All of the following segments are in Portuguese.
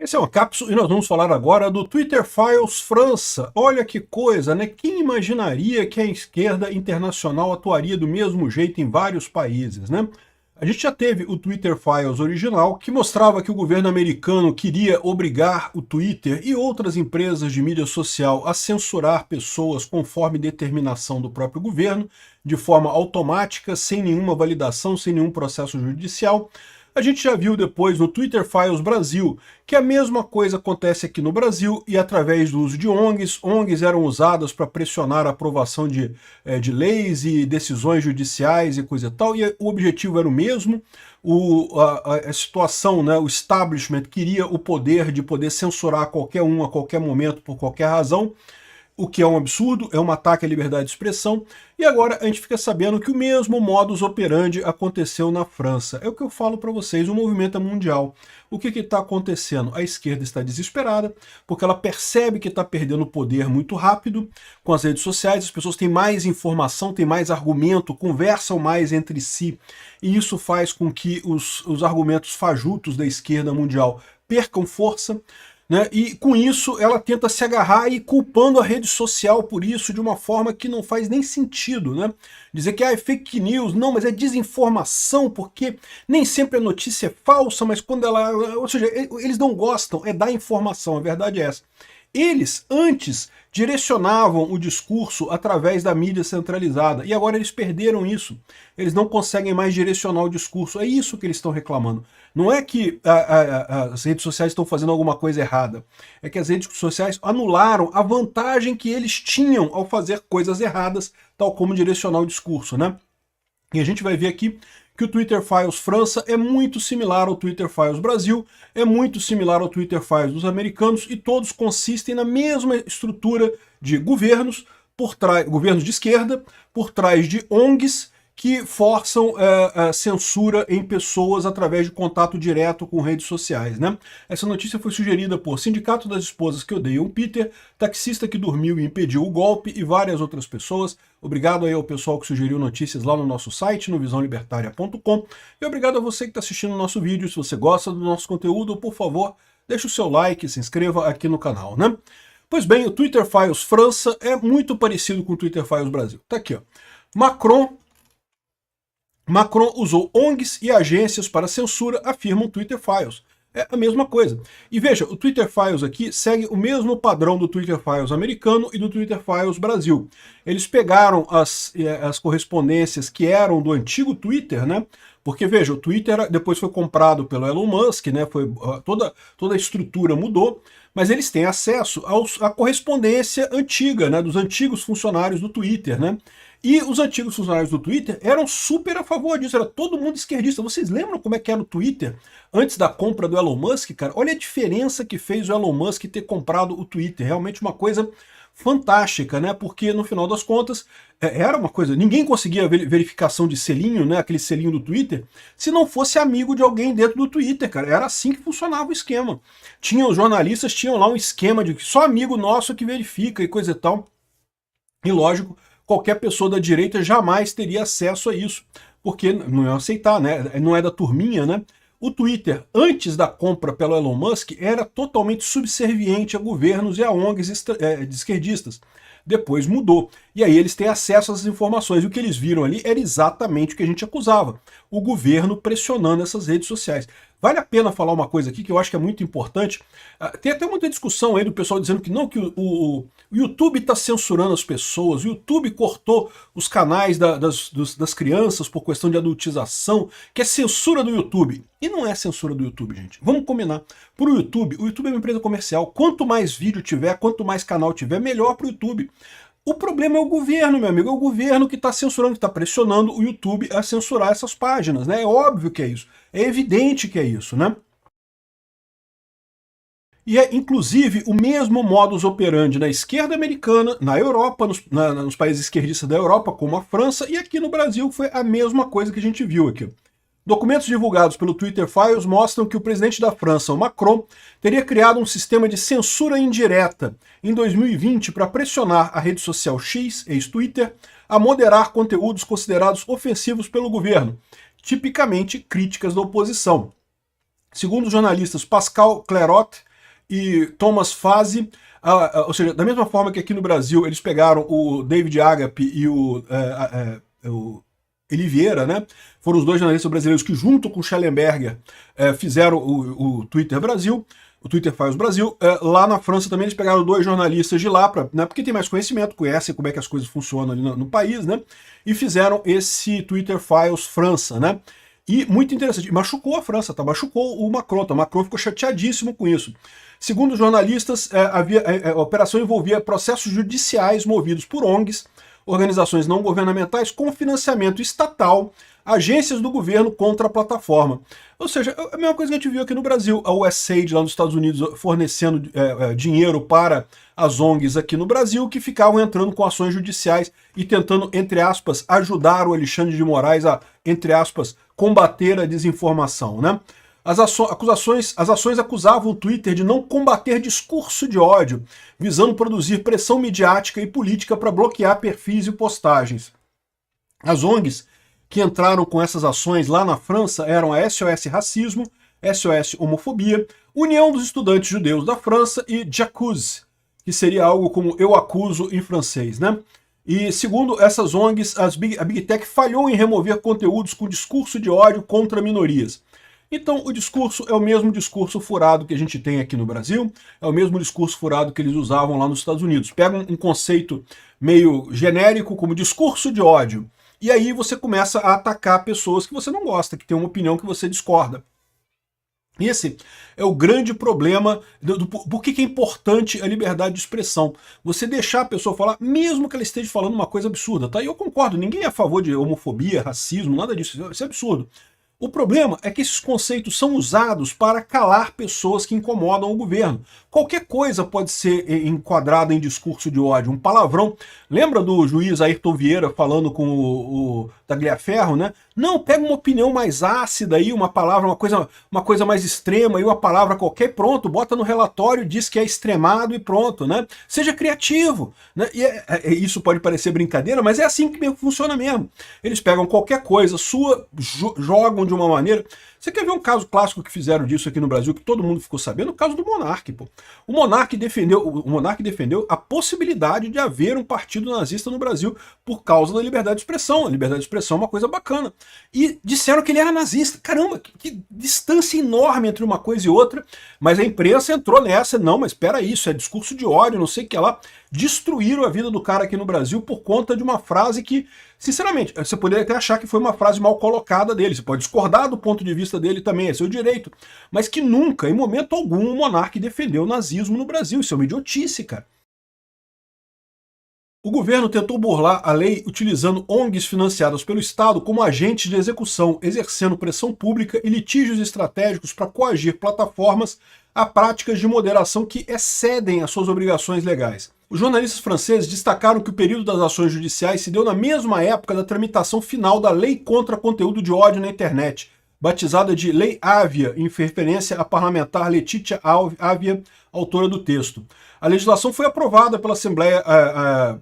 Esse é uma cápsula e nós vamos falar agora do Twitter Files França. Olha que coisa, né? Quem imaginaria que a esquerda internacional atuaria do mesmo jeito em vários países, né? A gente já teve o Twitter Files original, que mostrava que o governo americano queria obrigar o Twitter e outras empresas de mídia social a censurar pessoas conforme determinação do próprio governo, de forma automática, sem nenhuma validação, sem nenhum processo judicial. A gente já viu depois no Twitter Files Brasil que a mesma coisa acontece aqui no Brasil e através do uso de ONGs. ONGs eram usadas para pressionar a aprovação de leis e decisões judiciais e coisa e tal, e o objetivo era o mesmo. A situação, né, o establishment queria o poder de poder censurar qualquer um a qualquer momento por qualquer razão, o que é um absurdo, é um ataque à liberdade de expressão, e agora a gente fica sabendo que o mesmo modus operandi aconteceu na França. É o que eu falo para vocês, o movimento é mundial. O que está acontecendo? A esquerda está desesperada, porque ela percebe que está perdendo poder muito rápido com as redes sociais, as pessoas têm mais informação, têm mais argumento, conversam mais entre si, e isso faz com que os argumentos fajutos da esquerda mundial percam força, né? E com isso ela tenta se agarrar e culpando a rede social por isso de uma forma que não faz nem sentido, né? Dizer que é fake news, não, mas é desinformação, porque nem sempre a notícia é falsa, mas quando ela... Ou seja, eles não gostam, é da informação, a verdade é essa. Eles, antes, direcionavam o discurso através da mídia centralizada, e agora eles perderam isso. Eles não conseguem mais direcionar o discurso, é isso que eles estão reclamando. Não é que as redes sociais estão fazendo alguma coisa errada, é que as redes sociais anularam a vantagem que eles tinham ao fazer coisas erradas, tal como direcionar o discurso, né? E a gente vai ver aqui que o Twitter Files França é muito similar ao Twitter Files Brasil, é muito similar ao Twitter Files dos americanos, e todos consistem na mesma estrutura de governos, governos de esquerda, por trás de ONGs, que forçam a censura em pessoas através de contato direto com redes sociais, né? Essa notícia foi sugerida por Sindicato das Esposas que Odeiam Peter, Taxista que Dormiu e Impediu o Golpe e várias outras pessoas. Obrigado aí ao pessoal que sugeriu notícias lá no nosso site, no visãolibertaria.com, e obrigado a você que está assistindo o nosso vídeo. Se você gosta do nosso conteúdo, por favor, deixe o seu like, se inscreva aqui no canal, né? Pois bem, o Twitter Files França é muito parecido com o Twitter Files Brasil. Tá aqui, ó. Macron usou ONGs e agências para censura, afirma o Twitter Files. É a mesma coisa. E veja, o Twitter Files aqui segue o mesmo padrão do Twitter Files americano e do Twitter Files Brasil. Eles pegaram as correspondências que eram do antigo Twitter, né? Porque, veja, o Twitter depois foi comprado pelo Elon Musk, né? Toda a estrutura mudou, mas eles têm acesso à correspondência antiga, né? Dos antigos funcionários do Twitter, né? E os antigos funcionários do Twitter eram super a favor disso, era todo mundo esquerdista. Vocês lembram como é que era o Twitter antes da compra do Elon Musk, cara? Olha a diferença que fez o Elon Musk ter comprado o Twitter. Realmente uma coisa fantástica, né? Porque no final das contas era uma coisa, ninguém conseguia verificação de selinho, né? Aquele selinho do Twitter, se não fosse amigo de alguém dentro do Twitter, cara. Era assim que funcionava o esquema. Os jornalistas tinham lá um esquema de que só amigo nosso que verifica e coisa e tal. E lógico, qualquer pessoa da direita jamais teria acesso a isso, porque não ia aceitar, né? Não é da turminha, né? O Twitter, antes da compra pelo Elon Musk, era totalmente subserviente a governos e a ONGs de esquerdistas. Depois mudou. E aí eles têm acesso às informações. E o que eles viram ali era exatamente o que a gente acusava. O governo pressionando essas redes sociais. Vale a pena falar uma coisa aqui que eu acho que é muito importante. Tem até muita discussão aí do pessoal dizendo que não, que o YouTube está censurando as pessoas, o YouTube cortou os canais das crianças por questão de adultização, que é censura do YouTube. E não é censura do YouTube, gente. Vamos combinar. Para o YouTube é uma empresa comercial. Quanto mais vídeo tiver, quanto mais canal tiver, melhor para o YouTube. O problema é o governo, meu amigo. É o governo que está censurando, que está pressionando o YouTube a censurar essas páginas, né? É óbvio que é isso. É evidente que é isso, né? E é, inclusive, o mesmo modus operandi na esquerda americana, na Europa, nos países esquerdistas da Europa, como a França, e aqui no Brasil foi a mesma coisa que a gente viu aqui. Documentos divulgados pelo Twitter Files mostram que o presidente da França, o Macron, teria criado um sistema de censura indireta em 2020 para pressionar a rede social X, ex-Twitter, a moderar conteúdos considerados ofensivos pelo governo, tipicamente críticas da oposição. Segundo os jornalistas Pascal Clairot e Thomas Fazi, ou seja, da mesma forma que aqui no Brasil eles pegaram o David Agape e o Eli Vieira, né? Foram os dois jornalistas brasileiros que, junto com o Schellenberger, fizeram o Twitter Brasil, o Twitter Files Brasil. Lá na França também eles pegaram dois jornalistas de lá, né, porque tem mais conhecimento, conhecem como é que as coisas funcionam ali no país, né? E fizeram esse Twitter Files França, né? E muito interessante, machucou a França, tá? Machucou o Macron, tá? O Macron ficou chateadíssimo com isso. Segundo os jornalistas, a operação envolvia processos judiciais movidos por ONGs, organizações não governamentais com financiamento estatal, agências do governo contra a plataforma. Ou seja, a mesma coisa que a gente viu aqui no Brasil, a USAID lá nos Estados Unidos fornecendo dinheiro para as ONGs aqui no Brasil, que ficavam entrando com ações judiciais e tentando, entre aspas, ajudar o Alexandre de Moraes a, entre aspas, combater a desinformação, né? As ações acusavam o Twitter de não combater discurso de ódio, visando produzir pressão midiática e política para bloquear perfis e postagens. As ONGs que entraram com essas ações lá na França eram a SOS Racismo, SOS Homofobia, União dos Estudantes Judeus da França e J'accuse, que seria algo como eu acuso em francês, né? E segundo essas ONGs, a Big Tech falhou em remover conteúdos com discurso de ódio contra minorias. Então o discurso é o mesmo discurso furado que a gente tem aqui no Brasil, é o mesmo discurso furado que eles usavam lá nos Estados Unidos. Pegam um conceito meio genérico como discurso de ódio, e aí você começa a atacar pessoas que você não gosta, que tem uma opinião que você discorda. Esse é o grande problema por que é importante a liberdade de expressão. Você deixar a pessoa falar, mesmo que ela esteja falando uma coisa absurda, tá? E eu concordo, ninguém é a favor de homofobia, racismo, nada disso, isso é absurdo. O problema é que esses conceitos são usados para calar pessoas que incomodam o governo. Qualquer coisa pode ser enquadrada em discurso de ódio, um palavrão. Lembra do juiz Ayrton Vieira falando com o Tagliaferro, né? Não, pega uma opinião mais ácida aí, uma palavra, uma coisa mais extrema, aí uma palavra qualquer, pronto, bota no relatório, diz que é extremado e pronto, né? Seja criativo, né? E isso pode parecer brincadeira, mas é assim que funciona mesmo. Eles pegam qualquer coisa sua, jogam de uma maneira. Você quer ver um caso clássico que fizeram disso aqui no Brasil, que todo mundo ficou sabendo? O caso do Monark, pô. O Monark defendeu a possibilidade de haver um partido nazista no Brasil por causa da liberdade de expressão. A liberdade de expressão é uma coisa bacana. E disseram que ele era nazista. Caramba, que distância enorme entre uma coisa e outra. Mas a imprensa entrou nessa. Não, mas espera aí, isso é discurso de ódio, não sei o que lá. Destruíram a vida do cara aqui no Brasil por conta de uma frase que, sinceramente, você poderia até achar que foi uma frase mal colocada dele. Você pode discordar do ponto de vista dele também, é seu direito. Mas que nunca, em momento algum, o monarca defendeu o nazismo no Brasil. Isso é uma idiotice, cara. O governo tentou burlar a lei utilizando ONGs financiadas pelo Estado como agentes de execução, exercendo pressão pública e litígios estratégicos para coagir plataformas a práticas de moderação que excedem as suas obrigações legais. Os jornalistas franceses destacaram que o período das ações judiciais se deu na mesma época da tramitação final da Lei contra Conteúdo de Ódio na Internet, batizada de Lei Avia, em referência à parlamentar Letícia Avia, autora do texto. A legislação foi aprovada pela Assembleia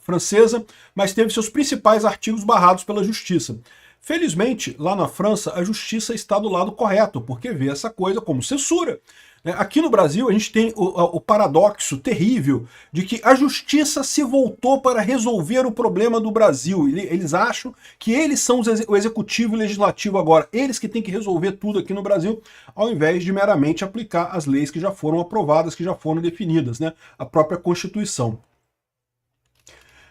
francesa, mas teve seus principais artigos barrados pela Justiça. Felizmente, lá na França, a Justiça está do lado correto, porque vê essa coisa como censura. Aqui no Brasil, a gente tem o paradoxo terrível de que a Justiça se voltou para resolver o problema do Brasil. Eles acham que eles são o Executivo e o Legislativo agora. Eles que têm que resolver tudo aqui no Brasil, ao invés de meramente aplicar as leis que já foram aprovadas, que já foram definidas, né? A própria Constituição.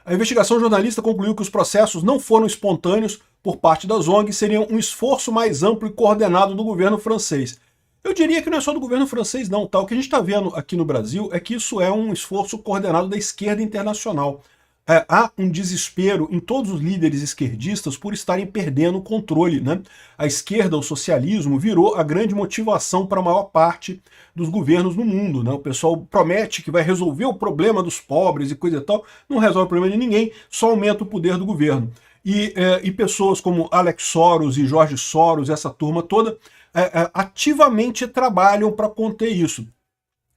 A investigação jornalista concluiu que os processos não foram espontâneos por parte das ONGs, seriam um esforço mais amplo e coordenado do governo francês. Eu diria que não é só do governo francês não, tá? O que a gente está vendo aqui no Brasil é que isso é um esforço coordenado da esquerda internacional. Há um desespero em todos os líderes esquerdistas por estarem perdendo o controle, né? A esquerda, o socialismo, virou a grande motivação para a maior parte dos governos no mundo, né? O pessoal promete que vai resolver o problema dos pobres e coisa e tal, não resolve o problema de ninguém, só aumenta o poder do governo. E pessoas como Alex Soros e Jorge Soros, essa turma toda, ativamente trabalham para conter isso.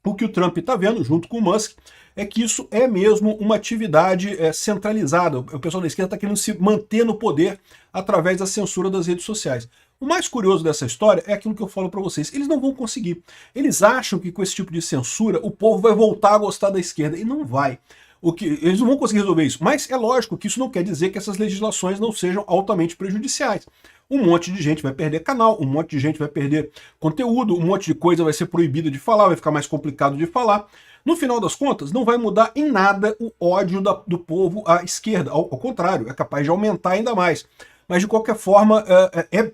O que o Trump está vendo, junto com o Musk, é que isso é mesmo uma atividade centralizada. O pessoal da esquerda está querendo se manter no poder através da censura das redes sociais. O mais curioso dessa história é aquilo que eu falo para vocês, eles não vão conseguir. Eles acham que com esse tipo de censura o povo vai voltar a gostar da esquerda, e não vai. Eles não vão conseguir resolver isso, mas é lógico que isso não quer dizer que essas legislações não sejam altamente prejudiciais. Um monte de gente vai perder canal, um monte de gente vai perder conteúdo, um monte de coisa vai ser proibida de falar, vai ficar mais complicado de falar. No final das contas, não vai mudar em nada o ódio do povo à esquerda, ao contrário, é capaz de aumentar ainda mais. Mas de qualquer forma,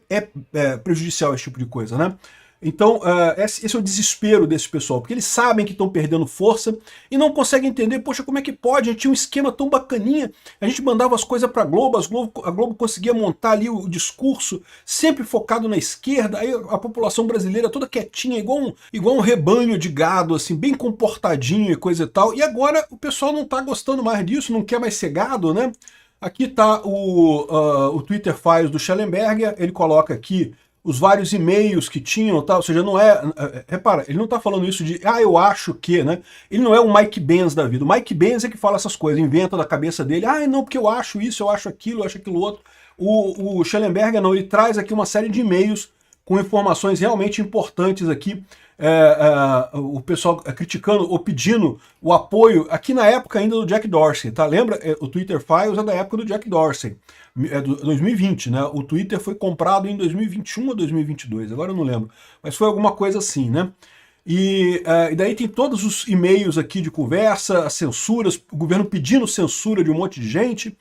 é prejudicial esse tipo de coisa, né? Então, esse é o desespero desse pessoal, porque eles sabem que estão perdendo força e não conseguem entender, poxa, como é que pode? A gente tinha um esquema tão bacaninha, a gente mandava as coisas para a Globo conseguia montar ali o discurso, sempre focado na esquerda, aí a população brasileira toda quietinha, igual um rebanho de gado, assim, bem comportadinho e coisa e tal, e agora o pessoal não está gostando mais disso, não quer mais ser gado, né? Aqui está o Twitter Files do Schellenberger, ele coloca aqui os vários e-mails que tinham, tá? Ou seja, não repara, ele não está falando isso de, eu acho que, né? Ele não é o Mike Benz da vida. O Mike Benz é que fala essas coisas, inventa da cabeça dele, não, porque eu acho isso, eu acho aquilo outro. O Schellenberger não, ele traz aqui uma série de e-mails com informações realmente importantes aqui, o pessoal criticando ou pedindo o apoio, aqui na época ainda do Jack Dorsey, tá? Lembra? O Twitter Files é da época do Jack Dorsey, é do 2020, né? O Twitter foi comprado em 2021 ou 2022, agora eu não lembro, mas foi alguma coisa assim, né? E daí tem todos os e-mails aqui de conversa, as censuras, o governo pedindo censura de um monte de gente,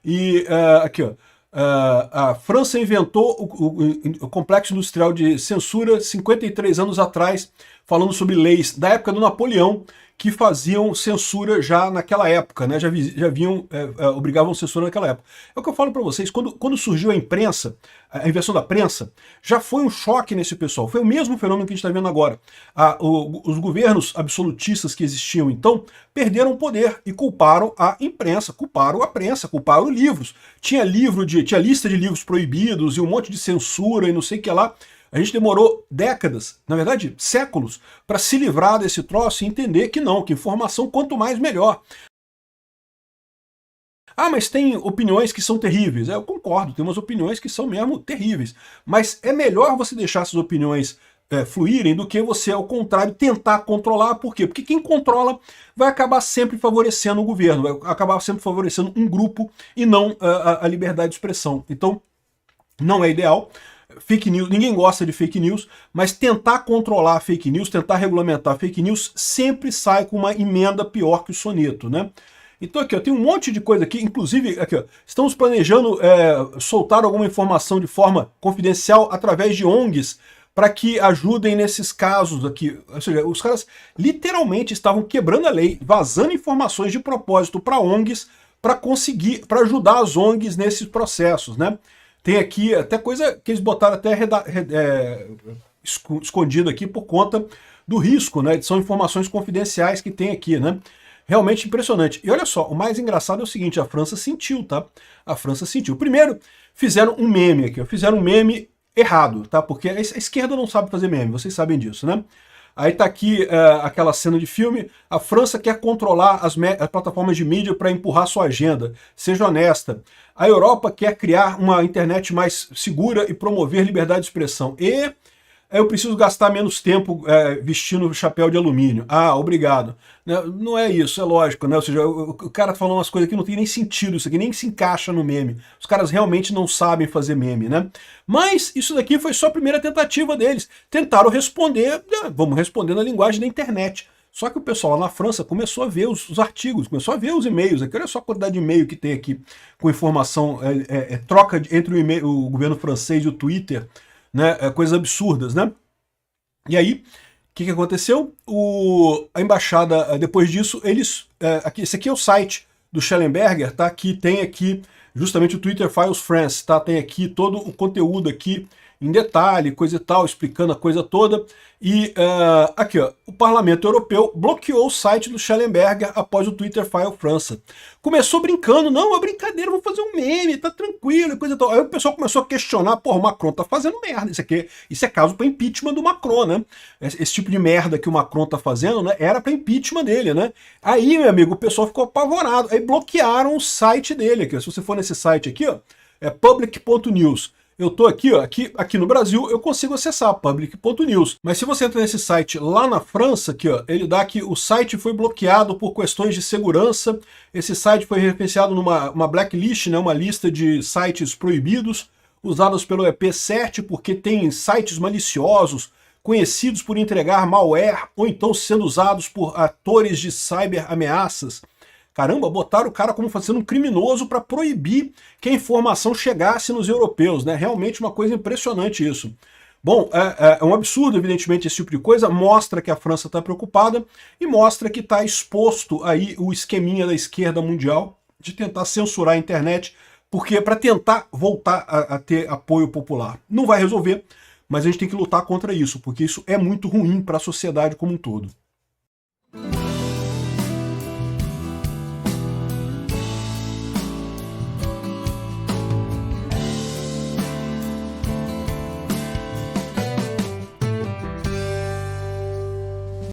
e aqui, ó, a França inventou o complexo industrial de censura 53 anos atrás, falando sobre leis da época do Napoleão, que faziam censura já naquela época, né? Já obrigavam censura naquela época. É o que eu falo para vocês, quando surgiu a imprensa, a invenção da prensa, já foi um choque nesse pessoal. Foi o mesmo fenômeno que a gente está vendo agora. Os governos absolutistas que existiam então perderam o poder e culparam a imprensa, culparam a prensa, culparam livros. Tinha lista de livros proibidos e um monte de censura e não sei o que lá. A gente demorou décadas, na verdade séculos, para se livrar desse troço e entender que não, que informação quanto mais melhor. Mas tem opiniões que são terríveis. Eu concordo, tem umas opiniões que são mesmo terríveis. Mas é melhor você deixar essas opiniões fluírem do que você, ao contrário, tentar controlar. Por quê? Porque quem controla vai acabar sempre favorecendo o governo, vai acabar sempre favorecendo um grupo e não a liberdade de expressão. Então, não é ideal. Fake news, ninguém gosta de fake news, mas tentar controlar fake news, tentar regulamentar fake news, sempre sai com uma emenda pior que o soneto, né? Então aqui, ó, tem um monte de coisa aqui, inclusive, aqui, ó, estamos planejando soltar alguma informação de forma confidencial através de ONGs para que ajudem nesses casos aqui. Ou seja, os caras literalmente estavam quebrando a lei, vazando informações de propósito para ONGs para ajudar as ONGs nesses processos, né? Tem aqui até coisa que eles botaram até escondido aqui por conta do risco, né? São informações confidenciais que tem aqui, né? Realmente impressionante. E olha só, o mais engraçado é o seguinte, a França sentiu, tá? A França sentiu. Primeiro, fizeram um meme aqui, fizeram um meme errado, tá? Porque a esquerda não sabe fazer meme, vocês sabem disso, né? Aí tá aqui aquela cena de filme, a França quer controlar as plataformas de mídia para empurrar sua agenda. Seja honesta. A Europa quer criar uma internet mais segura e promover liberdade de expressão. E eu preciso gastar menos tempo vestindo chapéu de alumínio. Obrigado. Não é isso, é lógico, né? Ou seja, o cara falando umas coisas que não tem nem sentido, isso aqui nem se encaixa no meme. Os caras realmente não sabem fazer meme, né? Mas isso daqui foi só a primeira tentativa deles. Tentaram responder, vamos responder na linguagem da internet. Só que o pessoal lá na França começou a ver os artigos, começou a ver os e-mails. Aqui, olha só a quantidade de e-mail que tem aqui com informação, troca entre o governo francês e o Twitter, né, coisas absurdas, né? E aí, o que aconteceu? A embaixada, depois disso, esse aqui é o site do Schellenberger, tá? Que tem aqui justamente o Twitter Files France, tá? Tem aqui todo o conteúdo aqui em detalhe, coisa e tal, explicando a coisa toda. E aqui, ó, o Parlamento Europeu bloqueou o site do Schellenberger após o Twitter File França. Começou brincando, não, é brincadeira, vou fazer um meme, tá tranquilo, coisa e tal. Aí o pessoal começou a questionar, o Macron tá fazendo merda, isso é caso para impeachment do Macron, né? Esse tipo de merda que o Macron tá fazendo, né, era para impeachment dele, né? Aí, meu amigo, o pessoal ficou apavorado, aí bloquearam o site dele aqui. Se você for nesse site aqui, ó, é public.news. Eu tô aqui, ó, aqui no Brasil eu consigo acessar public.news, mas se você entra nesse site lá na França, aqui, ó, ele dá que o site foi bloqueado por questões de segurança, esse site foi referenciado numa blacklist, né, uma lista de sites proibidos, usados pelo EP7, porque tem sites maliciosos, conhecidos por entregar malware, ou então sendo usados por atores de cyber ameaças. Caramba, botaram o cara como sendo um criminoso para proibir que a informação chegasse nos europeus, né? Realmente uma coisa impressionante isso. Bom, é um absurdo, evidentemente, esse tipo de coisa, mostra que a França está preocupada e mostra que está exposto aí o esqueminha da esquerda mundial de tentar censurar a internet, porque para tentar voltar a ter apoio popular. Não vai resolver, mas a gente tem que lutar contra isso, porque isso é muito ruim para a sociedade como um todo.